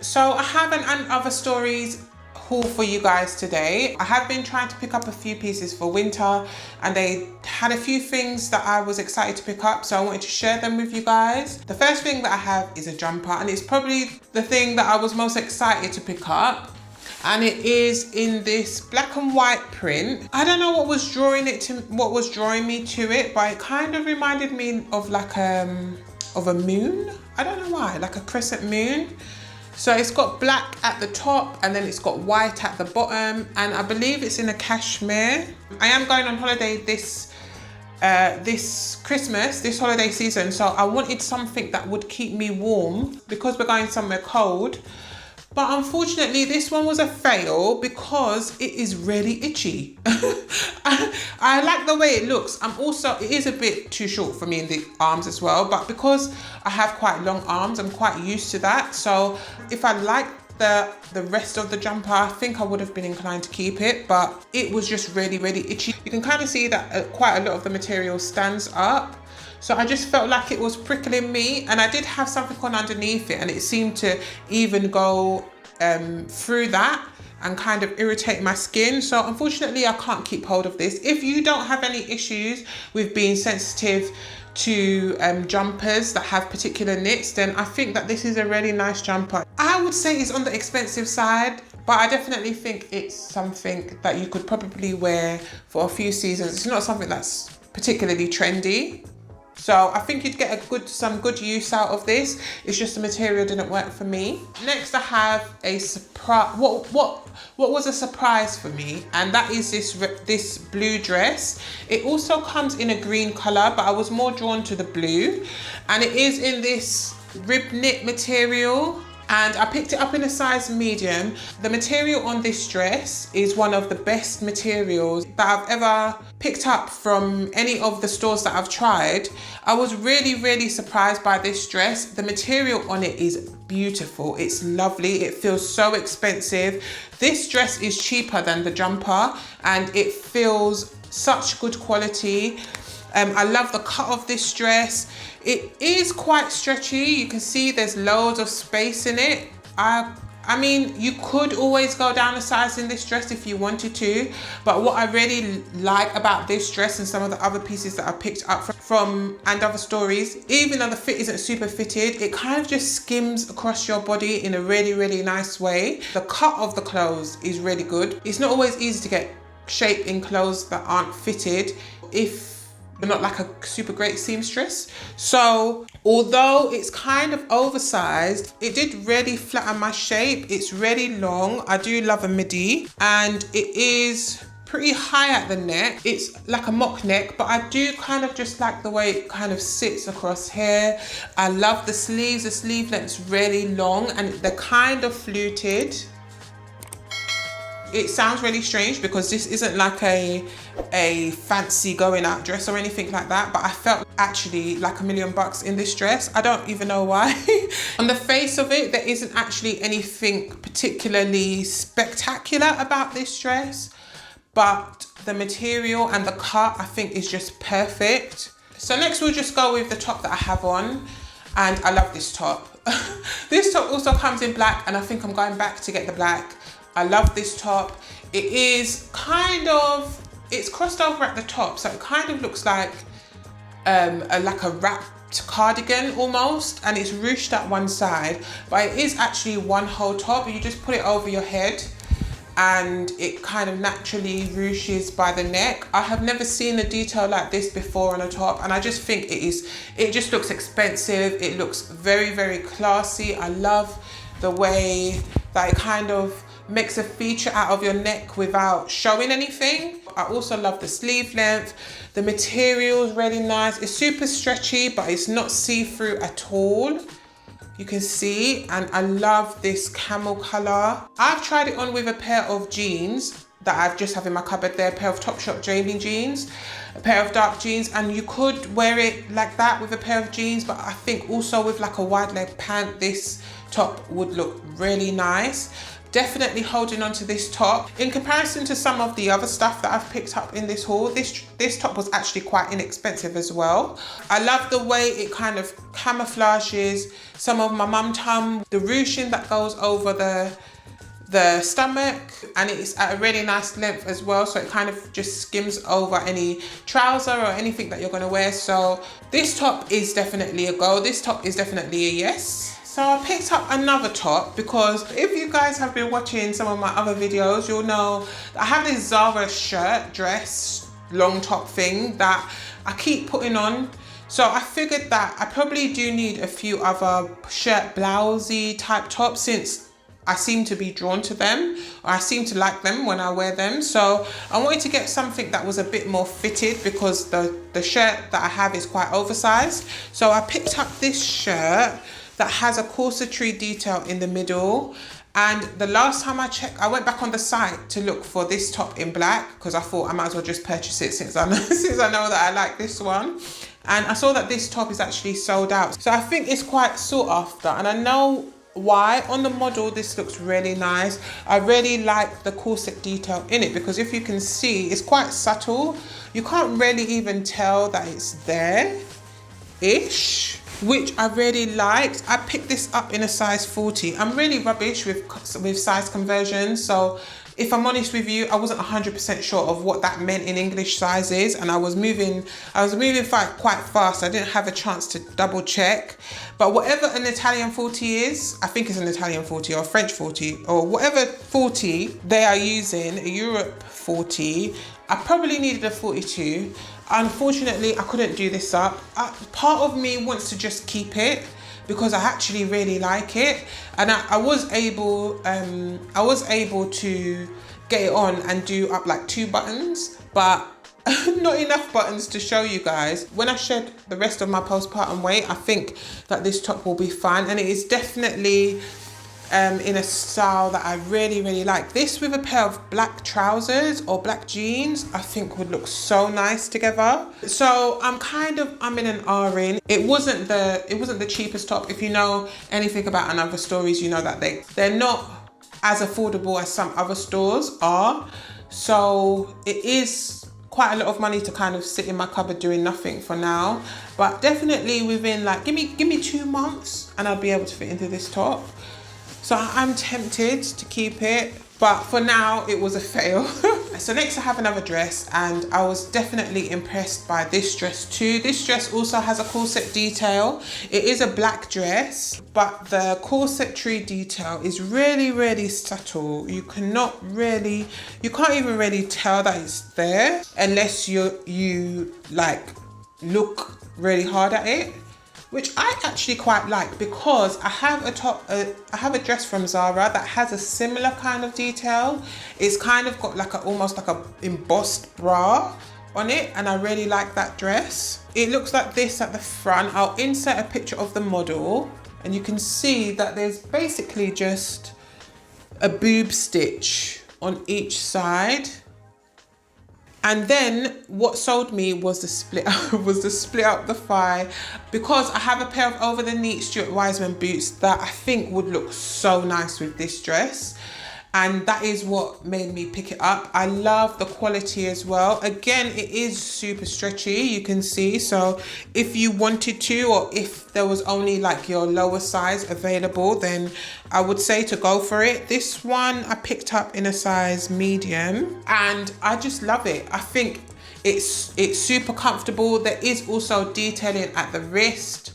So I have an And Other Stories haul for you guys today. I have been trying to pick up a few pieces for winter and they had a few things that I was excited to pick up, so I wanted to share them with you guys. The first thing that I have is a jumper, and it's probably the thing that I was most excited to pick up. And it is in this black and white print. I don't know what was drawing me to it, but it kind of reminded me of like of a moon. I don't know why, like a crescent moon. So it's got black at the top and then it's got white at the bottom, and I believe it's in a cashmere. I am going on holiday this Christmas, this holiday season, so I wanted something that would keep me warm because we're going somewhere cold. But unfortunately, this one was a fail because it is really itchy. I like the way it looks. It is a bit too short for me in the arms as well, but because I have quite long arms, I'm quite used to that. So if I liked the rest of the jumper, I think I would have been inclined to keep it, but it was just really, really itchy. You can kind of see that quite a lot of the material stands up. So I just felt like it was prickling me, and I did have something on underneath it and it seemed to even go through that and kind of irritate my skin. So unfortunately, I can't keep hold of this. If you don't have any issues with being sensitive to jumpers that have particular knits, then I think that this is a really nice jumper. I would say it's on the expensive side, but I definitely think it's something that you could probably wear for a few seasons. It's not something that's particularly trendy. So I think you'd get some good use out of this. It's just the material didn't work for me. Next, I have a surprise. What was a surprise for me, and that is this blue dress. It also comes in a green color, but I was more drawn to the blue, and it is in this rib knit material. And I picked it up in a size medium. The material on this dress is one of the best materials that I've ever picked up from any of the stores that I've tried. I was really, really surprised by this dress. The material on it is beautiful. It's lovely. It feels so expensive. This dress is cheaper than the jumper and it feels such good quality. I love the cut of this dress. It is quite stretchy. You can see there's loads of space in it. I mean, you could always go down a size in this dress if you wanted to, but what I really like about this dress and some of the other pieces that I picked up from And Other Stories, even though the fit isn't super fitted, it kind of just skims across your body in a really, really nice way. The cut of the clothes is really good. It's not always easy to get shape in clothes that aren't fitted if you're not like a super great seamstress. So although it's kind of oversized, it did really flatten my shape. It's really long. I do love a midi, and it is pretty high at the neck. It's like a mock neck, but I do kind of just like the way it kind of sits across here. I love the sleeves. The sleeve length's really long and they're kind of fluted. It sounds really strange because this isn't like a fancy going out dress or anything like that, but I felt actually like $1 million in this dress. I don't even know why. On the face of it, there isn't actually anything particularly spectacular about this dress, but the material and the cut I think is just perfect. So next we'll just go with the top that I have on, and I love this top. This top also comes in black, and I think I'm going back to get the black. I love this top. It is it's crossed over at the top, so it kind of looks like a wrapped cardigan almost, and it's ruched at one side, but it is actually one whole top. You just put it over your head and it kind of naturally ruches by the neck. I have never seen a detail like this before on a top, and I just think it just looks expensive. It looks very, very classy. I love the way that it kind of makes a feature out of your neck without showing anything. I also love the sleeve length. The material is really nice. It's super stretchy, but it's not see-through at all. You can see, and I love this camel color. I've tried it on with a pair of jeans that I just have in my cupboard there, a pair of Topshop Jamie jeans, a pair of dark jeans, and you could wear it like that with a pair of jeans, but I think also with like a wide leg pant, this top would look really nice. definitely holding on to this top. In comparison to some of the other stuff that I've picked up in this haul, this top was actually quite inexpensive as well. I love the way it kind of camouflages some of my mum tum, the ruching that goes over the stomach, and it's at a really nice length as well, so it kind of just skims over any trouser or anything that you're going to wear. So this top is definitely a go. This top is definitely a yes. So I picked up another top because if you guys have been watching some of my other videos, you'll know that I have this Zara shirt, dress, long top thing that I keep putting on. So I figured that I probably do need a few other shirt blousey type tops, since I seem to be drawn to them, or I seem to like them when I wear them. So I wanted to get something that was a bit more fitted because the shirt that I have is quite oversized. So I picked up this shirt that has a corsetry detail in the middle. And the last time I checked, I went back on the site to look for this top in black because I thought I might as well just purchase it since I know that I like this one. And I saw that this top is actually sold out. So I think it's quite sought after, and I know why. On the model, this looks really nice. I really like the corset detail in it because if you can see, it's quite subtle. You can't really even tell that it's there-ish, which I really liked. I picked this up in a size 40. I'm really rubbish with size conversions, so if I'm honest with you, I wasn't 100% sure of what that meant in English sizes, and I was moving quite fast. I didn't have a chance to double check. But whatever an Italian 40 is, I think it's an Italian 40 or French 40 or whatever 40 they are using, a Europe 40, I probably needed a 42. Unfortunately, I couldn't do this up. Part of me wants to just keep it because I actually really like it, and I was able to get it on and do up like 2 buttons, but not enough buttons to show you guys. When I shed the rest of my postpartum weight, I think that this top will be fine, and it is definitely in a style that I really like. This with a pair of black trousers or black jeans, I think would look so nice together. So I'm in an R-in. It wasn't the cheapest top. If you know anything about another stories, you know that they're not as affordable as some other stores are. So it is quite a lot of money to kind of sit in my cupboard doing nothing for now. But definitely within like, give me 2 months and I'll be able to fit into this top. So I'm tempted to keep it, but for now it was a fail. So next I have another dress, and I was definitely impressed by this dress too. This dress also has a corset detail. It is a black dress, but the corsetry detail is really subtle. You can't even really tell that it's there unless you like look really hard at it, which I actually quite like because I have a dress from Zara that has a similar kind of detail. It's kind of got like almost like a embossed bra on it, and I really like that dress. It looks like this at the front. I'll insert a picture of the model, and you can see that there's basically just a boob stitch on each side. And then what sold me was the split up the thigh, because I have a pair of over the knee Stuart Weitzman boots that I think would look so nice with this dress. And that is what made me pick it up. I love the quality as well. Again, it is super stretchy, you can see. So if you wanted to, or if there was only like your lower size available, then I would say to go for it. This one I picked up in a size medium, and I just love it. I think it's super comfortable. There is also detailing at the wrist.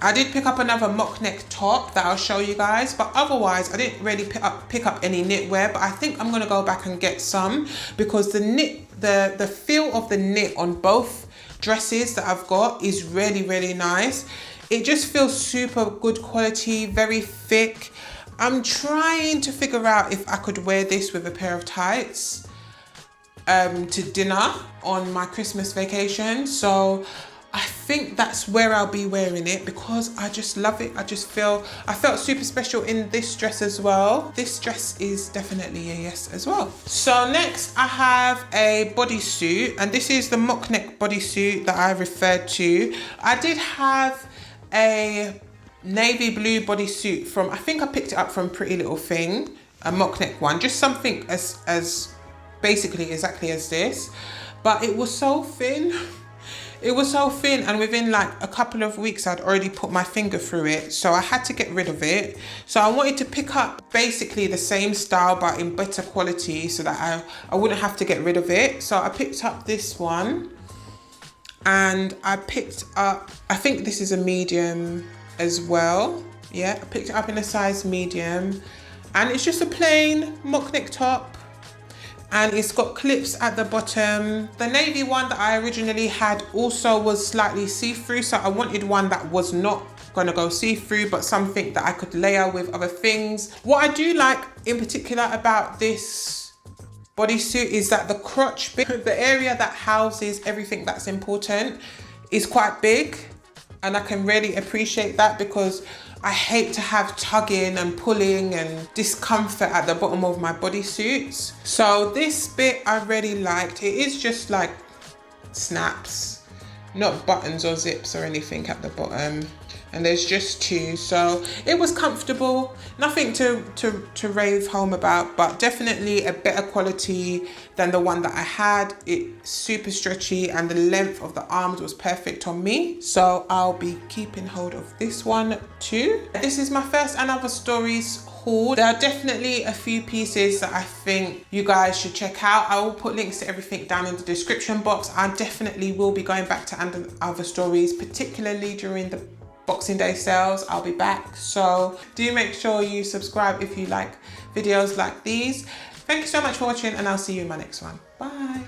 I did pick up another mock neck top that I'll show you guys, but otherwise I didn't really pick up any knitwear, but I think I'm gonna go back and get some because the feel of the knit on both dresses that I've got is really nice. It just feels super good quality, very thick. I'm trying to figure out if I could wear this with a pair of tights to dinner on my Christmas vacation. So I think that's where I'll be wearing it because I just love it. I felt super special in this dress as well. This dress is definitely a yes as well. So next I have a bodysuit, and this is the mock neck bodysuit that I referred to. I did have a navy blue bodysuit from, I think I picked it up from Pretty Little Thing. a mock neck one, just something as basically exactly as this, but it was so thin. It was so thin, and within like a couple of weeks I'd already put my finger through it, so I had to get rid of it. So I wanted to pick up basically the same style but in better quality so that I wouldn't have to get rid of it. So I picked up this one, and I picked up, I think this is a medium as well. Yeah, I picked it up in a size medium, and it's just a plain mock neck top, and it's got clips at the bottom. The navy one that I originally had also was slightly see-through, so I wanted one that was not gonna go see-through, but something that I could layer with other things. What I do like in particular about this bodysuit is that the crotch bit, the area that houses everything that's important, is quite big, and I can really appreciate that because I hate to have tugging and pulling and discomfort at the bottom of my bodysuits. So this bit I really liked. It is just like snaps, not buttons or zips or anything at the bottom. And there's just two, so it was comfortable. Nothing to rave home about, but definitely a better quality than the one that I had. It's super stretchy, and the length of the arms was perfect on me. So I'll be keeping hold of this one too. This is my first And Other Stories haul. There are definitely a few pieces that I think you guys should check out. I will put links to everything down in the description box. I definitely will be going back to And Other Stories, particularly during the Boxing Day sales. I'll be back, so do make sure you subscribe if you like videos like these. Thank you so much for watching, and I'll see you in my next one. Bye.